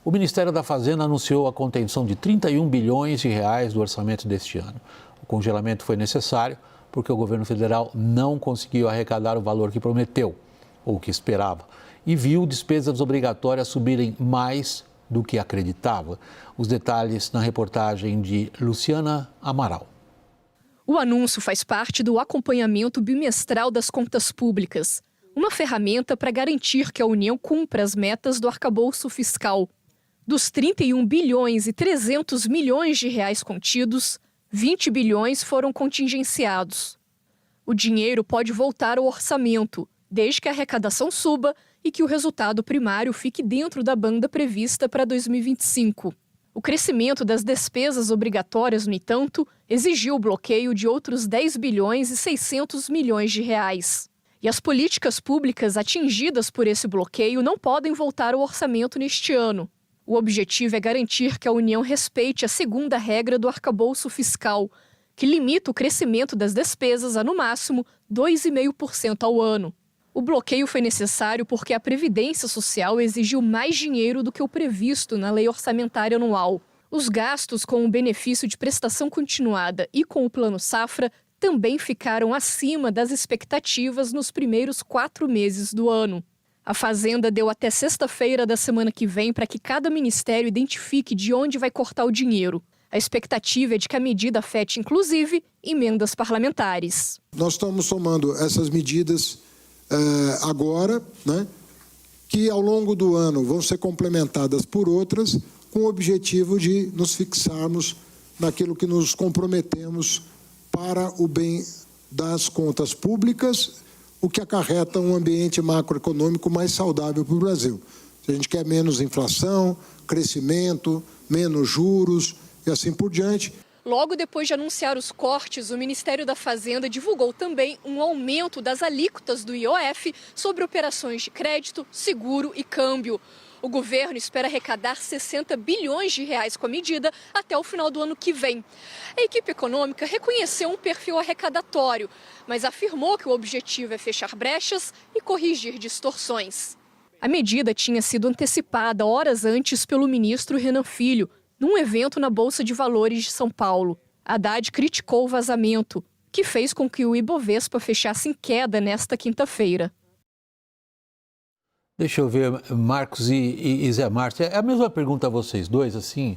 O Ministério da Fazenda anunciou a contenção de 31 bilhões de reais do orçamento deste ano. O congelamento foi necessário porque o governo federal não conseguiu arrecadar o valor que prometeu, ou que esperava, e viu despesas obrigatórias subirem mais do que acreditava. Os detalhes na reportagem de Luciana Amaral. O anúncio faz parte do acompanhamento bimestral das contas públicas, uma ferramenta para garantir que a União cumpra as metas do arcabouço fiscal. Dos 31 bilhões e 300 milhões de reais contidos, 20 bilhões foram contingenciados. O dinheiro pode voltar ao orçamento, desde que a arrecadação suba e que o resultado primário fique dentro da banda prevista para 2025. O crescimento das despesas obrigatórias, no entanto, exigiu o bloqueio de outros 10 bilhões e 600 milhões de reais. E as políticas públicas atingidas por esse bloqueio não podem voltar ao orçamento neste ano. O objetivo é garantir que a União respeite a segunda regra do arcabouço fiscal, que limita o crescimento das despesas a, no máximo, 2,5% ao ano. O bloqueio foi necessário porque a Previdência Social exigiu mais dinheiro do que o previsto na Lei Orçamentária Anual. Os gastos com o benefício de prestação continuada e com o Plano Safra também ficaram acima das expectativas nos primeiros 4 meses do ano. A Fazenda deu até sexta-feira da semana que vem para que cada ministério identifique de onde vai cortar o dinheiro. A expectativa é de que a medida afete, inclusive, emendas parlamentares. Nós estamos tomando essas medidas agora, né, que ao longo do ano vão ser complementadas por outras, com o objetivo de nos fixarmos naquilo que nos comprometemos para o bem das contas públicas, o que acarreta um ambiente macroeconômico mais saudável para o Brasil. A gente quer menos inflação, crescimento, menos juros e assim por diante. Logo depois de anunciar os cortes, o Ministério da Fazenda divulgou também um aumento das alíquotas do IOF sobre operações de crédito, seguro e câmbio. O governo espera arrecadar 60 bilhões de reais com a medida até o final do ano que vem. A equipe econômica reconheceu um perfil arrecadatório, mas afirmou que o objetivo é fechar brechas e corrigir distorções. A medida tinha sido antecipada horas antes pelo ministro Renan Filho, num evento na Bolsa de Valores de São Paulo. Haddad criticou o vazamento, que fez com que o Ibovespa fechasse em queda nesta quinta-feira. Deixa eu ver, Marcos e Zé Márcio. É a mesma pergunta a vocês dois, assim.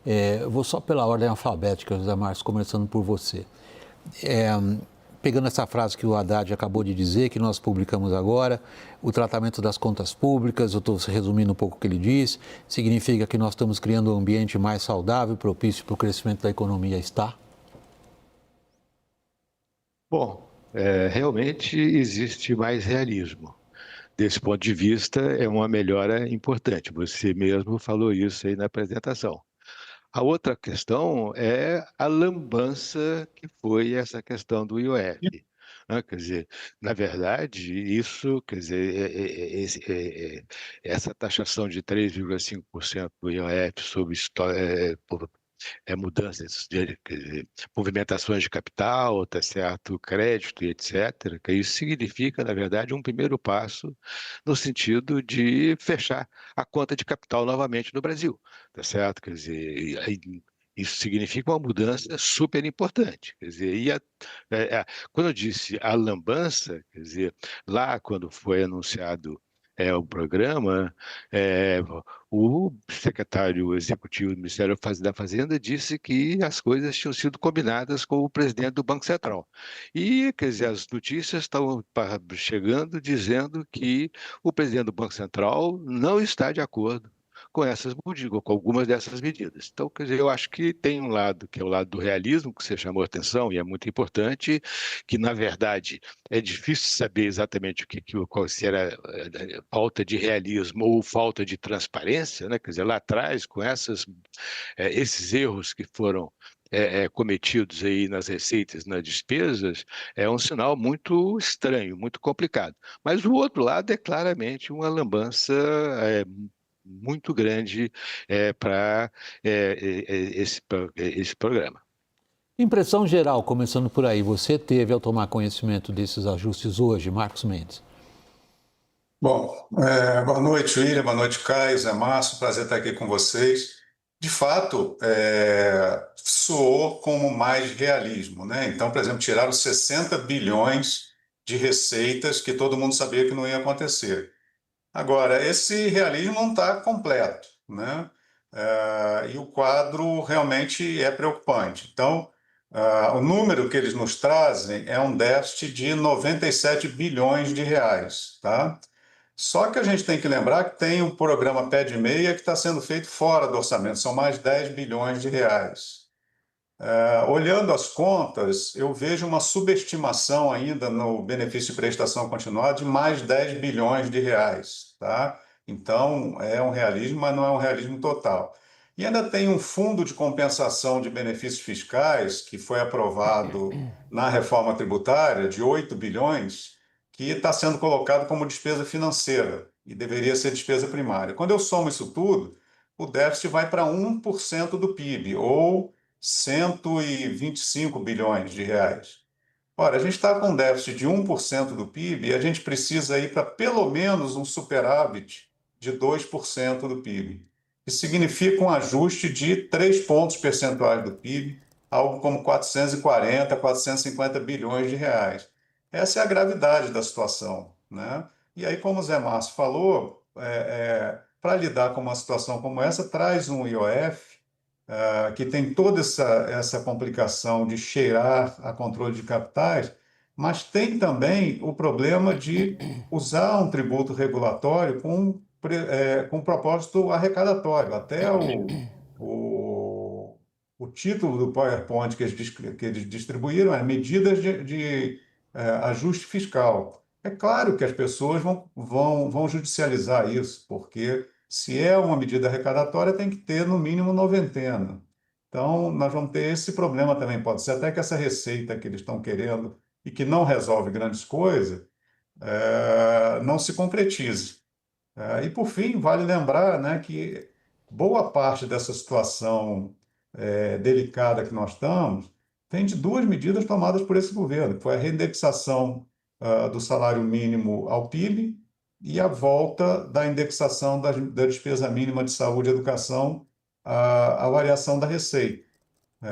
Eu vou só pela ordem alfabética, Zé Márcio, começando por você. Pegando essa frase que o Haddad acabou de dizer, que nós publicamos agora, o tratamento das contas públicas, eu estou resumindo um pouco o que ele diz, significa que nós estamos criando um ambiente mais saudável, propício para o crescimento da economia, está? Bom, realmente existe mais realismo. Desse ponto de vista, é uma melhora importante. Você mesmo falou isso aí na apresentação. A outra questão é a lambança que foi essa questão do IOF. Né? Quer dizer, na verdade, isso, quer dizer, essa taxação de 3,5% do IOF sobre mudanças de movimentações de capital, tá certo, crédito e etc., que isso significa, na verdade, um primeiro passo no sentido de fechar a conta de capital novamente no Brasil, tá certo? Quer dizer, isso significa uma mudança super importante. Quer dizer, quando eu disse a lambança, quer dizer, lá quando foi anunciado o programa, o secretário executivo do Ministério da Fazenda disse que as coisas tinham sido combinadas com o presidente do Banco Central. E, quer dizer, as notícias estão chegando dizendo que o presidente do Banco Central não está de acordo com com algumas dessas medidas. Então, quer dizer, eu acho que tem um lado, que é o lado do realismo, que você chamou a atenção, e é muito importante, que, na verdade, é difícil saber exatamente qual se era falta de realismo ou falta de transparência, né? Quer dizer, lá atrás, com esses erros que foram cometidos aí nas receitas, nas despesas, é um sinal muito estranho, muito complicado. Mas o outro lado é claramente uma lambança muito grande para esse programa. Impressão geral, começando por aí, você teve ao tomar conhecimento desses ajustes hoje, Marcos Mendes? Bom, boa noite, William, boa noite, Caio, Zé Márcio, prazer estar aqui com vocês. De fato, soou como mais realismo, né? Então, por exemplo, tiraram 60 bilhões de receitas que todo mundo sabia que não ia acontecer. Agora, esse realismo não está completo, né? E o quadro realmente é preocupante. Então, o número que eles nos trazem é um déficit de 97 bilhões de reais, tá? Só que a gente tem que lembrar que tem um programa Pé de Meia que está sendo feito fora do orçamento, são mais 10 bilhões de reais. Olhando as contas, eu vejo uma subestimação ainda no benefício de prestação continuada de mais 10 bilhões de reais, tá? Então, é um realismo, mas não é um realismo total. E ainda tem um fundo de compensação de benefícios fiscais, que foi aprovado na reforma tributária, de 8 bilhões, que está sendo colocado como despesa financeira e deveria ser despesa primária. Quando eu somo isso tudo, o déficit vai para 1% do PIB, ou 125 bilhões de reais. Ora, a gente está com um déficit de 1% do PIB e a gente precisa ir para pelo menos um superávit de 2% do PIB. Isso significa um ajuste de 3 pontos percentuais do PIB, algo como 440, 450 bilhões de reais. Essa é a gravidade da situação, né? E aí, como o Zé Márcio falou, para lidar com uma situação como essa, traz um IOF, que tem toda essa complicação de cheirar a controle de capitais, mas tem também o problema de usar um tributo regulatório com propósito arrecadatório. Até o título do PowerPoint que eles distribuíram é medidas de ajuste fiscal. É claro que as pessoas vão judicializar isso, porque se é uma medida arrecadatória, tem que ter no mínimo noventena. Então, nós vamos ter esse problema também. Pode ser até que essa receita que eles estão querendo e que não resolve grandes coisas, não se concretize. E, por fim, vale lembrar, né, que boa parte dessa situação delicada que nós estamos vem de duas medidas tomadas por esse governo, que foi a reindexação do salário mínimo ao PIB e a volta da indexação da despesa mínima de saúde e educação à variação da receita.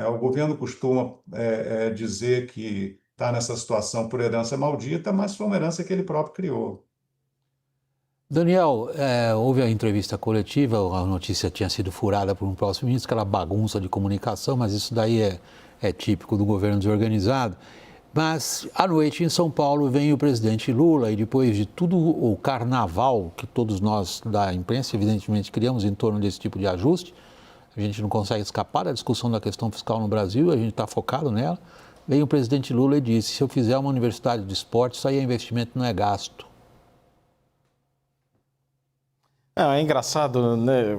O governo costuma dizer que está nessa situação por herança maldita, mas foi uma herança que ele próprio criou. Daniel, houve a entrevista coletiva, a notícia tinha sido furada por um próximo ministro, aquela bagunça de comunicação, mas isso daí é típico do governo desorganizado. Mas, à noite, em São Paulo, vem o presidente Lula e depois de tudo o carnaval que todos nós da imprensa, evidentemente, criamos em torno desse tipo de ajuste, a gente não consegue escapar da discussão da questão fiscal no Brasil, a gente está focado nela. Vem o presidente Lula e disse, se eu fizer uma universidade de esporte, isso aí é investimento, não é gasto. É engraçado, né,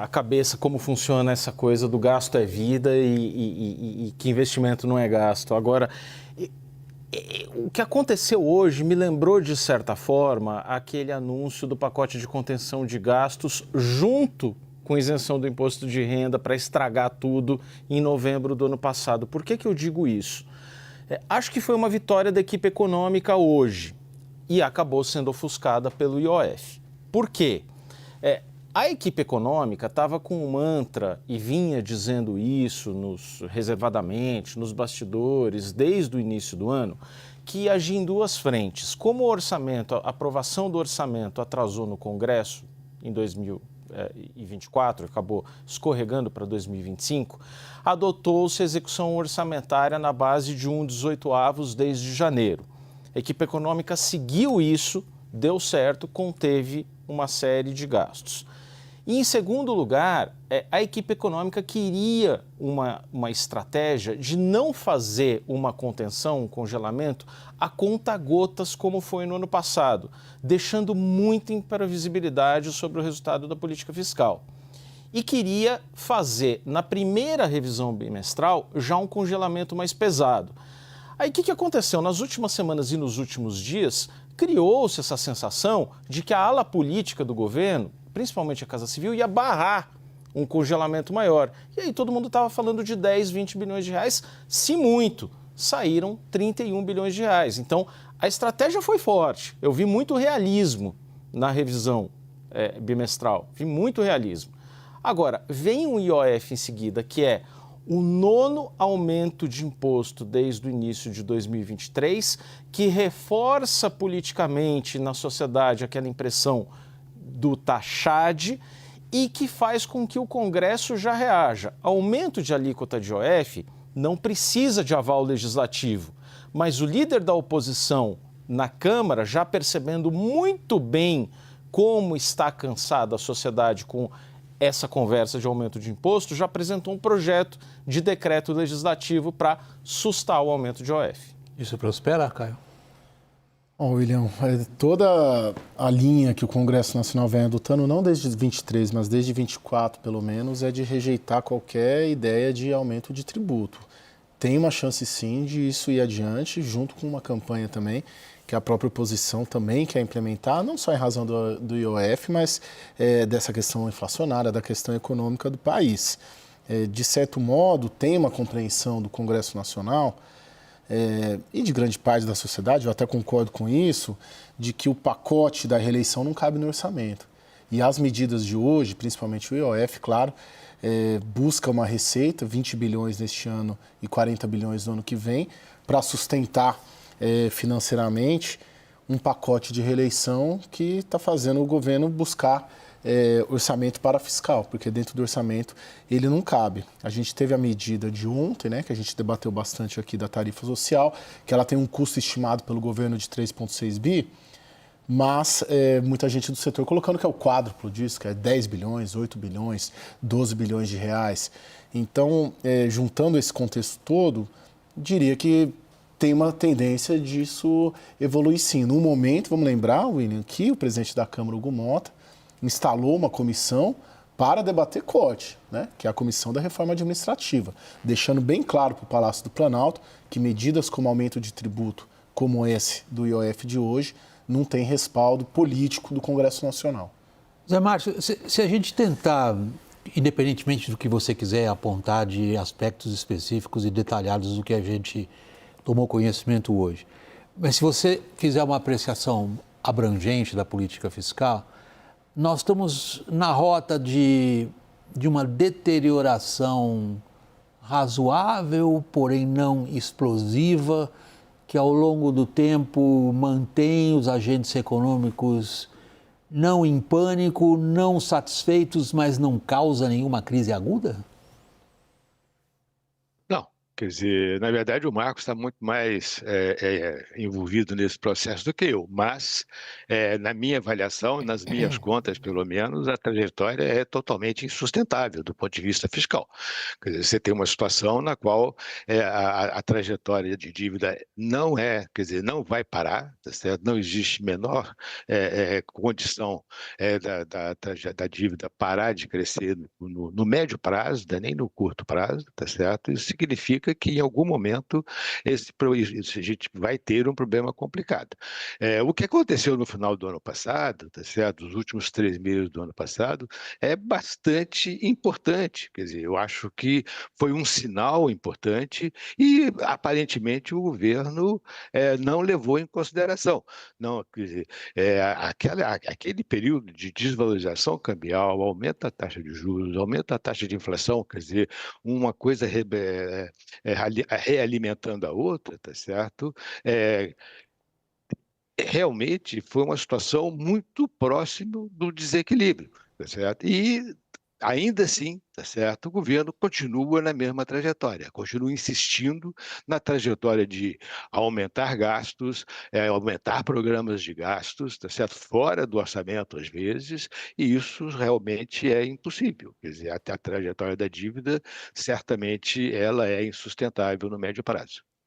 a cabeça, como funciona essa coisa do gasto é vida e que investimento não é gasto. Agora, o que aconteceu hoje me lembrou, de certa forma, aquele anúncio do pacote de contenção de gastos junto com isenção do imposto de renda para estragar tudo em novembro do ano passado. Por que eu digo isso? Acho que foi uma vitória da equipe econômica hoje e acabou sendo ofuscada pelo IOF. Por quê? A equipe econômica estava com um mantra e vinha dizendo isso reservadamente, nos bastidores, desde o início do ano, que ia agir em duas frentes. Como a aprovação do orçamento atrasou no Congresso em 2024, acabou escorregando para 2025, adotou-se a execução orçamentária na base de 1/18 desde janeiro. A equipe econômica seguiu isso, deu certo, conteve uma série de gastos. E, em segundo lugar, a equipe econômica queria uma estratégia de não fazer uma contenção, um congelamento, a conta-gotas, como foi no ano passado, deixando muita imprevisibilidade sobre o resultado da política fiscal. E queria fazer, na primeira revisão bimestral, já um congelamento mais pesado. Aí, o que aconteceu? Nas últimas semanas e nos últimos dias, criou-se essa sensação de que a ala política do governo, principalmente a Casa Civil, ia barrar um congelamento maior. E aí todo mundo estava falando de 10, 20 bilhões de reais, se muito. Saíram 31 bilhões de reais. Então, a estratégia foi forte. Eu vi muito realismo na revisão bimestral, vi muito realismo. Agora, vem um IOF em seguida, que é o 9º aumento de imposto desde o início de 2023, que reforça politicamente na sociedade aquela impressão do taxade e que faz com que o Congresso já reaja. Aumento de alíquota de IOF não precisa de aval legislativo, mas o líder da oposição na Câmara, já percebendo muito bem como está cansada a sociedade com essa conversa de aumento de imposto, já apresentou um projeto de decreto legislativo para sustar o aumento de IOF. Isso prospera, Caio? Bom, William, toda a linha que o Congresso Nacional vem adotando, não desde 23, mas desde 24 pelo menos, é de rejeitar qualquer ideia de aumento de tributo. Tem uma chance sim de isso ir adiante, junto com uma campanha também, que a própria oposição também quer implementar, não só em razão do IOF, mas dessa questão inflacionária, da questão econômica do país. De certo modo, tem uma compreensão do Congresso Nacional e de grande parte da sociedade, eu até concordo com isso, de que o pacote da reeleição não cabe no orçamento. E as medidas de hoje, principalmente o IOF, claro, busca uma receita, 20 bilhões neste ano e 40 bilhões no ano que vem, para sustentar financeiramente um pacote de reeleição que está fazendo o governo buscar orçamento para fiscal, porque dentro do orçamento ele não cabe. A gente teve a medida de ontem, né, que a gente debateu bastante aqui da tarifa social, que ela tem um custo estimado pelo governo de 3,6 bi, mas muita gente do setor colocando que é o quádruplo disso, que é 10 bilhões, 8 bilhões, 12 bilhões de reais. Então, juntando esse contexto todo, diria que tem uma tendência disso evoluir sim. No momento, vamos lembrar, William, que o presidente da Câmara, Hugo Mota, instalou uma comissão para debater corte, né? Que é a Comissão da Reforma Administrativa, deixando bem claro para o Palácio do Planalto que medidas como aumento de tributo, como esse do IOF de hoje, não tem respaldo político do Congresso Nacional. Zé Márcio, se a gente tentar, independentemente do que você quiser apontar de aspectos específicos e detalhados do que a gente tomou conhecimento hoje, mas se você fizer uma apreciação abrangente da política fiscal, nós estamos na rota de uma deterioração razoável, porém não explosiva, que ao longo do tempo mantém os agentes econômicos não em pânico, não satisfeitos, mas não causa nenhuma crise aguda? Não, quer dizer, na verdade o Marcos está muito mais envolvido nesse processo do que eu, mas na minha avaliação, nas minhas contas pelo menos, a trajetória é totalmente insustentável do ponto de vista fiscal. Quer dizer, você tem uma situação na qual a trajetória de dívida não quer dizer, não vai parar, tá certo? Não existe menor condição da dívida parar de crescer no médio prazo, nem no curto prazo, tá certo? Isso significa que em algum momento a gente vai ter um problema complicado. O que aconteceu no final do ano passado, tá certo? Os últimos 3 meses do ano passado, é bastante importante. Quer dizer, eu acho que foi um sinal importante e aparentemente o governo não levou em consideração. Não, quer dizer, aquele período de desvalorização cambial, aumenta a taxa de juros, aumenta a taxa de inflação, quer dizer, uma coisa realimentando a outra, tá certo? Realmente foi uma situação muito próxima do desequilíbrio, tá certo? E ainda assim, tá certo? O governo continua na mesma trajetória, continua insistindo na trajetória de aumentar gastos, aumentar programas de gastos, tá certo? Fora do orçamento às vezes, e isso realmente é impossível. Quer dizer, até a trajetória da dívida, certamente ela é insustentável no médio prazo.